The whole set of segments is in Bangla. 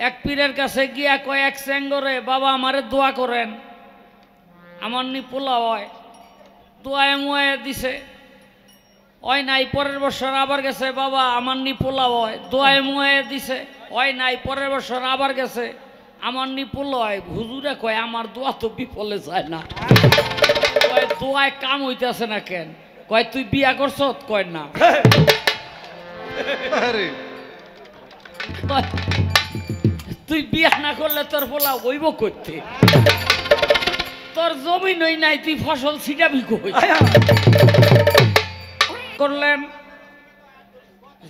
এক পীরের কাছে গিয়া কয় এক চেঙ্গরে, বাবা আমারে দোয়া করেন, আমার নি পোলা হয়। দোয়ায় মুয়ে দিছে, হয় নাই। পরের বছর আবার গেছে, বাবা আমার নি পোলা হয়। দোয়ায় মুয়ে দিছে, হয় নাই। পরের বছর আবার গেছে, আমার নি পোলা হয়। হুজুরে কয় আমার দোয়া তো বিফলে যায় না। কয় দোয়ায় কাম হইতেছে না কেন? কয় তুই বিয়া করছ? কয় না। তুই বিয়া না করলে তোর পোলা হইব করতে, তোর জমি নই নাই, তুই ফসল ছিটাবি কই? করলেন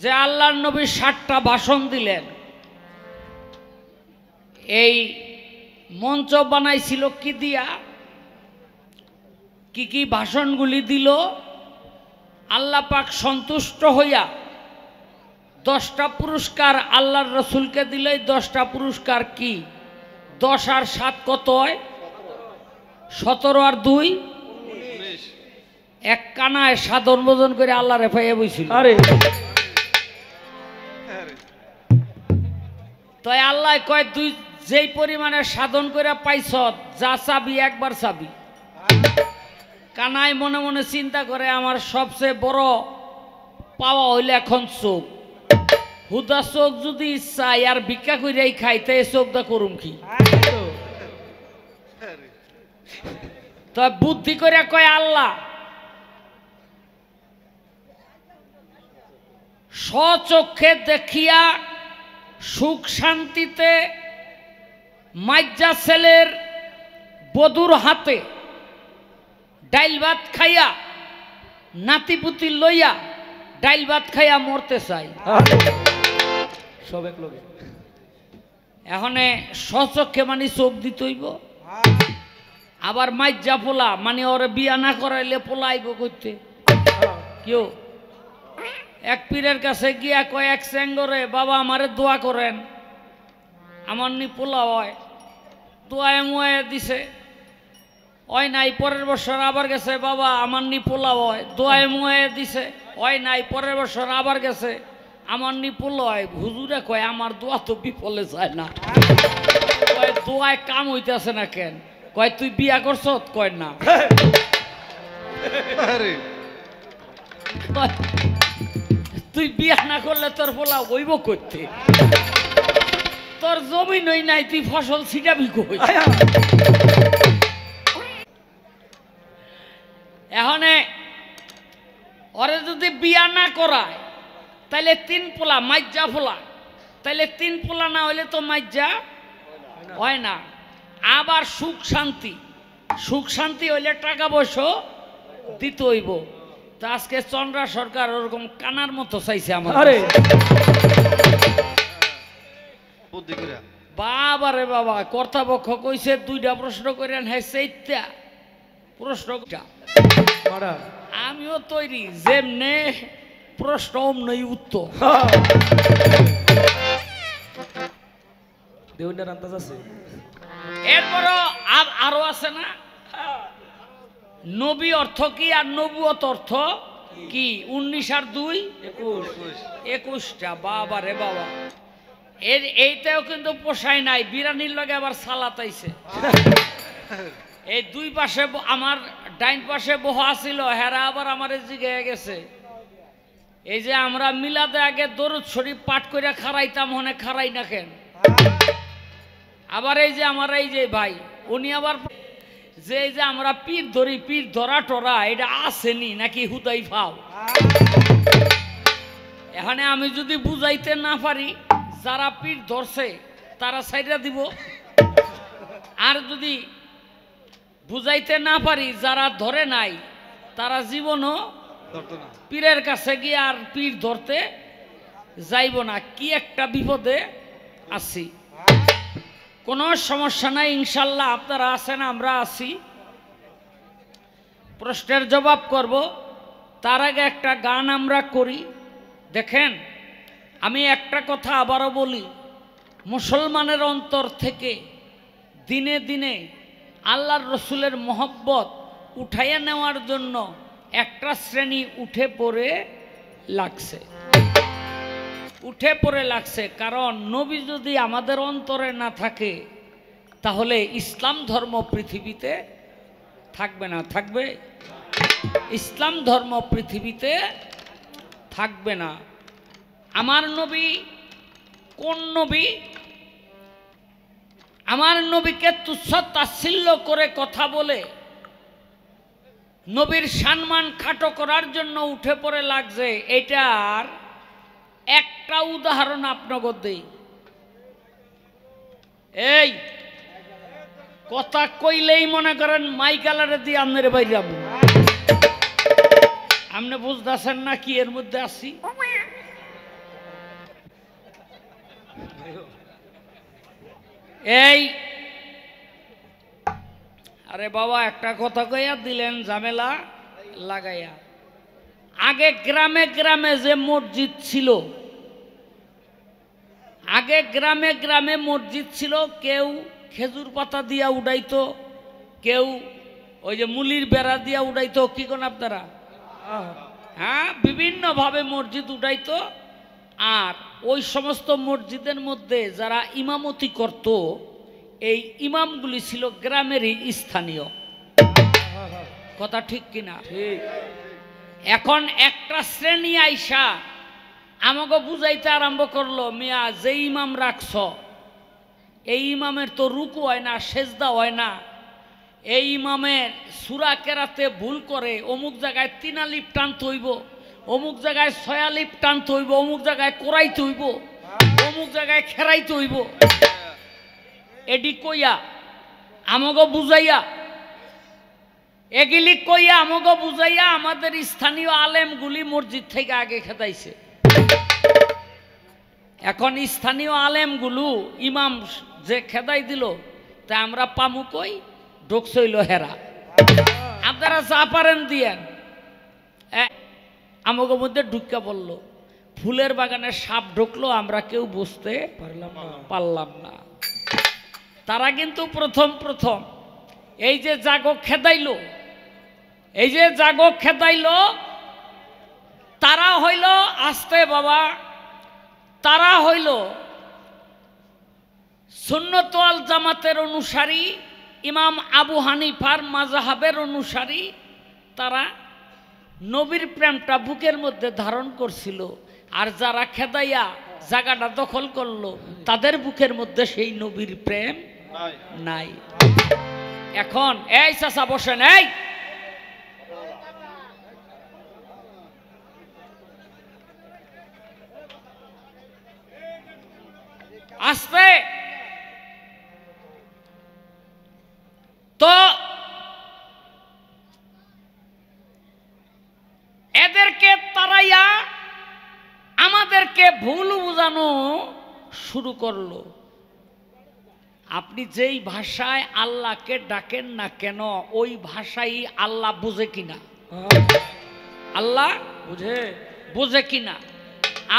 যে আল্লাহর নবী 60টা ভাষণ দিলেন। এই মঞ্চ বানাইছিল কি দিয়া, কি কি ভাষণগুলি দিল, আল্লাহ পাক সন্তুষ্ট হইয়া 10টা পুরস্কার আল্লাহর রসুলকে দিলে। 10টা পুরস্কার কি? 10 আর 7 কত হয়? 17 আর 2 এক কানায় সাধন ভোজন করে আল্লাহ রেফাইয়া বইছিল। তাই আল্লাহ কয় তুই যেই পরিমাণে সাধন করে পাইছ, যা চাবি একবার চাবি। কানাই মনে মনে চিন্তা করে আমার সবচেয়ে বড় পাওয়া হইলে এখন চোখ। হুদা চোখ যদি চাই আর ভিক্ষা কইরাই খাই, তাই চোখটা করুম কি? তো বুদ্ধি করে কয় আল্লাহ স্বচক্ষে দেখিয়া সুখ শান্তিতে মাইজা ছেলের বধুর হাতে ডাইল ভাত খাইয়া, নাতিপুতি লইয়া ডাইল ভাত খাইয়া মরতে চাই। এখন স্বচক্ষে মানে চোখ দিতে হইব। আবার মাইজা পোলা মানে ওরে বিয়া না করাইলে পোলা আইব করতে। কেউ এক পীরের কাছে গিয়া কয় এক চেঙ্গরে, বাবা আমারে দোয়া করেন, আমার নি পোলা হয়। দোয়ায় মুয়ে দিছে, হয় নাই। পরের বছর আবার গেছে, বাবা আমার নি পোলা হয়। দোয়ায় মুয়ে দিছে, হয় নাই। পরের বছর আবার গেছে, আমার নি পোলা হয়। হুজুরে কয় আমার দোয়া তো বিফলে যায় না। কয় দোয়ায় কাম হইতেছে না কেন? কয় তুই বিয়া করছ? কয় না। তুই বিয়া না করলে তোর পোলা হইব করতে, তোর জমি নই নাই, তুই ফসল ছিটাবি কই? এখন ওরে যদি বিয়া না করায় তাইলে 3 পোলা মাইজা পোলা, তাইলে 3 পোলা না হইলে তো মাইজা হয় না। আবার সুখ শান্তি, সুখ শান্তি হইলে টাকা পয়সা দিতে হইব। তো আজকে চন্দ্রা সরকার ওরকম কানার মতো চাইছে আমার। বাবা রে বাবা, কর্তাপক্ষ কইছে 2টা প্রশ্ন করেন, হ্যাঁ 4টা প্রশ্ন। আমিও তৈরি, যেমনে প্রশ্ন অমনই উত্তর। এরপরও আরো আছে না, নবী অর্থ কি আর নবুয়ত অর্থ কি? 19 আর 2 21টা। বাবা রে বাবা, এইটাও কিন্তু পোষায় নাই। বিরানির লগে আবার সালাত আইছে। এই 2 পাশে আমার ডাইন পাশে বহা ছিল, হেরা আবার আমারে জিগায় গেছে, এই যে আমরা মিলাদে আগে দরুদ শরীফ পাঠ করে খারাইতাম, হনে খারাই না কেন? আবার এই যে আমার এই যে ভাই, উনি আবার যে এই যে আমরা পীর ধরি, পীর ধরা টরা এটা আসেনি নাকি হুদাই ফাও? এখানে আমি যদি বুঝাইতে না পারি, যারা পীর ধরছে তারা সাইডা দিব, আর যদি বুঝাইতে না পারি যারা ধরে নাই তারা জীবনও পীরের কাছে গিয়ে আর পীর ধরতে যাইব না। কি একটা বিপদে আছি। কোনো সমস্যা নাই, ইনশাল্লাহ আপনারা আছেন, আমরা আছি। প্রশ্নের জবাব করব, তার আগে একটা গান আমরা করি। দেখেন, আমি একটা কথা আবারও বলি, মুসলমানের অন্তর থেকে দিনে দিনে আল্লাহর রসুলের মহব্বত উঠাইয়া নেওয়ার জন্য একটা শ্রেণী উঠে পড়ে লাগছে। উঠে পড়ে লাগছে। কারণ নবী যদি আমাদের অন্তরে না থাকে তাহলে ইসলাম ধর্ম পৃথিবীতে থাকবে না। থাকবে? ইসলাম ধর্ম পৃথিবীতে থাকবে না। আমার নবী কোন নবী? আমার নবীকে তুচ্ছ তাচ্ছিল্য করে কথা বলে নবীর সম্মান খাটো করার জন্য উঠে পড়ে লাগছে। এটার একটা উদাহরণ আপনাকে দেই। এই কথা কইলেই মনে করেন মাইকালারে দিয়ে আপনার বাইরে যাব। আপনি বুঝতেছেন না কি এর মধ্যে আছি? এই আরে বাবা একটা কথা কইয়া দিলেন ঝামেলা লাগাইয়া। আগে গ্রামে গ্রামে যে মসজিদ ছিল, আগে গ্রামে গ্রামে মসজিদ ছিল, কেউ খেজুর পাতা দিয়া উড়াইতো, কেউ ওই যে মুলির বেড়া দিয়া উড়াইতো। কি কোন আপনারা? হ্যাঁ, বিভিন্নভাবে মসজিদ উঠাইতো। আর ওই সমস্ত মসজিদের মধ্যে যারা ইমামতি করত, এই ইমামগুলি ছিল গ্রামেরই স্থানীয়। কথা ঠিক কিনা? এখন একটা শ্রেণী আইসা আমাকে বুঝাইতে আরম্ভ করলো, মিয়া যে ইমাম রাখছ এই ইমামের তো রুকু হয় না, সেজদা হয় না, এই ইমামের সূরা কেরাতে ভুল করে, অমুক জায়গায় 3 আলিফ টানতে হইব, অমুক জায়গায় 6 আলিফ টানতে হইব, অমুক জায়গায় কোরাইতে হইব, অমুক জায়গায় খেরাইতে হইব। এডি কইয়া আমাকে বুঝাইয়া, এগুলি কইয়া আমাকে বুঝাইয়া আমাদের স্থানীয় আলেমগুলি মসজিদ থেকে আগে খেদাইছে। এখন স্থানীয় আলেমগুলো ইমাম যে খেদাই দিল, তা আমরা পামু কই? ঢুকছইল হেরা। আপনারা যা পারেন দিয়েন। আমাকে মধ্যে ঢুকা পড়ল, ফুলের বাগানে সাপ ঢুকলো, আমরা কেউ বুঝতে পারলাম না। তারা কিন্তু প্রথম প্রথম এই যে জাগো খেদাইল, এই যে জাগো খেদাইল, তারা হইল আস্তে বাবা, তারা হইল সুন্নত ওয়াল জামাতের অনুসারী, ইমাম আবু হানিফার মাযহাবের অনুসারী। তারা নবীর প্রেমটা বুকের মধ্যে ধারণ করছিল। আর যারা খেদাইয়া জায়গাটা দখল করলো, তাদের বুকের মধ্যে সেই নবীর প্রেম নাই। এখন এই চাচা বসেন, এই আস্তে। তো এদেরকে তারাইয়া আমাদেরকে ভুল বুঝানো শুরু করলো। আপনি যেই ভাষায় আল্লাহকে ডাকেন না কেন, ওই ভাষাই আল্লাহ বুঝে কিনা? আল্লাহ বুঝে কিনা?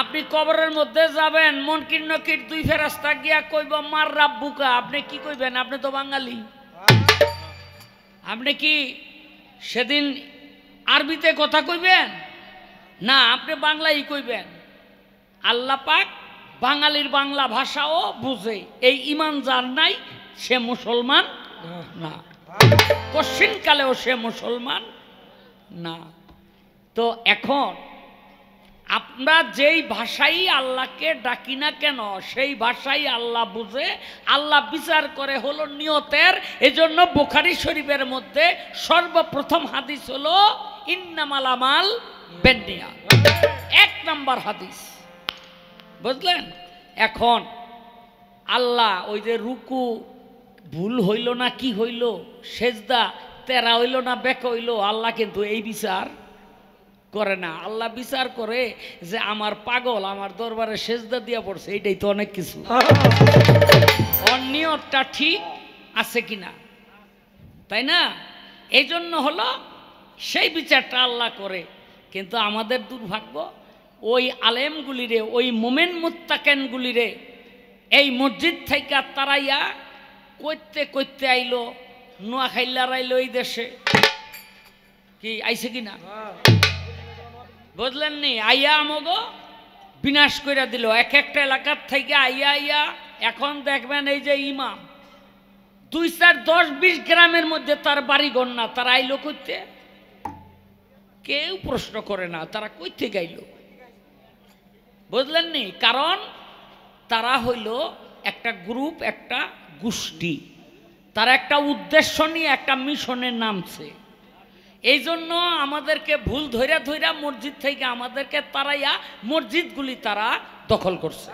আপনি কবরের মধ্যে যাবেন, মনকির নকির 2 ফেরেশতা গিয়া কইব মার রাব্বুকা, আপনি কি কইবেন? আপনি তো বাঙালি। আপনি কি সেদিন আরবিতে কথা কইবেন? না, আপনি বাংলাই কইবেন। আল্লাহ পাক বাঙালির বাংলা ভাষাও বুঝে। এই ঈমান যার নাই সে মুসলমান না, কশিনকালেও সে মুসলমান না। তো এখন আমরা যেই ভাষাই আল্লাহকে ডাকি না কেন, সেই ভাষাই আল্লাহ বুঝে। আল্লাহ বিচার করে হলো নিয়তের। এজন্য বুখারী শরীফের মধ্যে সর্বপ্রথম হাদিস হলো ইন্নামাল আমাল বিন্নিয়াত, 1 নম্বর হাদিস। বুঝলেন? এখন আল্লাহ ওই যে রুকু ভুল হইল না কি হইল, সেজদা তেরা হইল না বেক হইল, আল্লাহ কিন্তু এই বিচার করে না। আল্লাহ বিচার করে যে আমার পাগল আমার দরবারে সেজদা দিয়া পড়ছে, এইটাই তো অনেক কিছু। অনিয়তটা ঠিক আছে কিনা, তাই না? এই জন্য হলো সেই বিচারটা আল্লাহ করে। কিন্তু আমাদের দুর্ভাগ্য, ওই আলেমগুলিরে, ওই মোমেন মুত্তাকেনগুলিরে এই মসজিদ থেকে তারাইয়া কইতে কইতে আইলো, নোয়াখাইলার আইলো এই দেশে। কি আইছে কিনা বুঝলেন নি? আইয়া আমগো বিনাশ করে দিল। এক একটা এলাকার থেকে আইয়া আইয়া এখন দেখবেন এই যে ইমাম 2-4-10-20 গ্রামের মধ্যে তার বাড়িঘর না, তারা আইলো করতে কেউ প্রশ্ন করে না, তারা কই থেকে আইলো বুঝলেন নি? কারণ তারা হইল একটা গ্রুপ, একটা গোষ্ঠী, তারা একটা উদ্দেশ্য নিয়ে একটা মিশনে নামছে। এই জন্য আমাদেরকে ভুল ধইরা ধইরা মসজিদ থেকে আমাদেরকে তারাইয়া মসজিদগুলি তারা দখল করছে।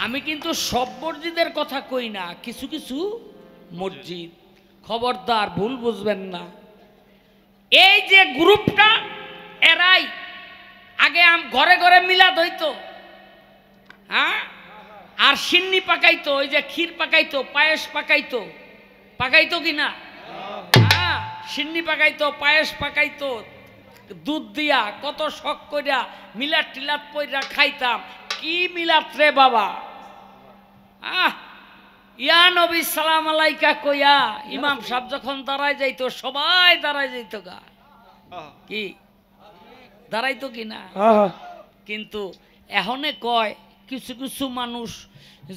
আমি কিন্তু সব মসজিদের কথা কই না, কিছু কিছু মসজিদ, খবরদার ভুল বুঝবেন না। এই যে গ্রুপটা এরাই আগে ঘরে ঘরে মিলাদ হইতো, হ্যাঁ, আর সিন্নি পাকাইতো, ওই যে ক্ষীর পাকাইতো, পায়েস পাকাইতো, পাকাইতো কিনা? হ্যাঁ, সিন্নি পাকাইতো, পায়েস পাকাইতো, দুধ দিয়া কত শখ কইরা মিলাদ টিলাদ পইরা খাইতাম। কি মিলাদ রে বাবা! ইয়া নবী সালাম আলাইকা কইয়া ইমাম সাহেব যখন দাঁড়ায় যাইতো সবাই দাঁড়ায় যাইতো গা, কি দাঁড়াইতো কিনা? কিন্তু এখনে কয় কিছু কিছু মানুষ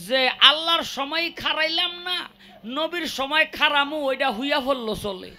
যে আল্লাহর সময় খারাইলাম না, নবীর সময় খারামু, ওইটা হুইয়া ফেললো চলে।